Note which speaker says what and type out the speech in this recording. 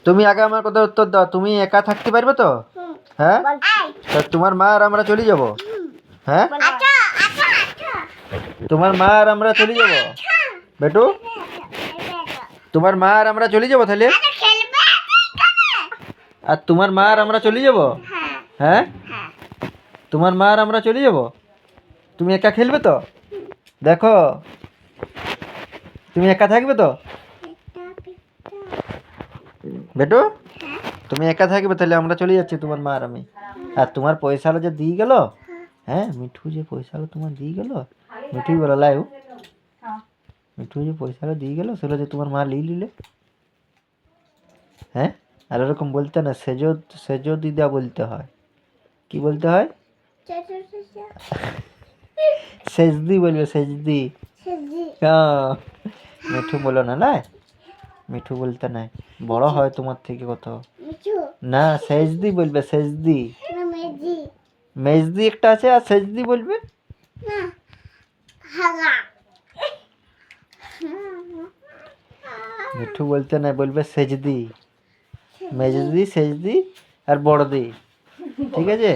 Speaker 1: তুমি আগে আমার কথা উত্তর দাও, তুমি একা থাকতে পারবে তো? হ্যাঁ, তা তোমার মা আর আমরা চলে যাব। হ্যাঁ, তোমার মা আর আমরা চলে যাব বেটু, তোমার মা আর আমরা চলে যাব তাহলে। আর তোমার মা আর আমরা চলে যাব। হ্যাঁ, তোমার মা আর আমরা চলে যাব। তুমি একা খেলবে তো? দেখো, তুমি একা থাকবে তো বেটু? তুমি একা থাকবে তাহলে আমরা চলে যাচ্ছি তোমার মা আর আমি। আর তোমার পয়সাটা যে দিয়ে গেল, হ্যাঁ মিঠু যে পয়সাটা তোমার দিয়ে গেল, মিঠুই বলো লাইও, মিঠু যে পয়সাটা দিয়ে গেল সেটা যে তোমার মা লিলে। হ্যাঁ, আর ওরকম বলতে না, সেজো সেজো দিদা বলতে হয়। কি বলতে হয়? সেজদি বলবে, সেজদি। হ্যাঁ, মিঠু বলো না, না মিঠু বলতে নাই, বড় হয় তোমার থেকে কত। না, সেজদি বলবে, সেজদি। মেজদি একটা আছে, আর সেজদি বলবে। মিঠু বলতে নাই, বলবে সেজদি। মেজদি, সেজদি আর বড়দি, ঠিক আছে।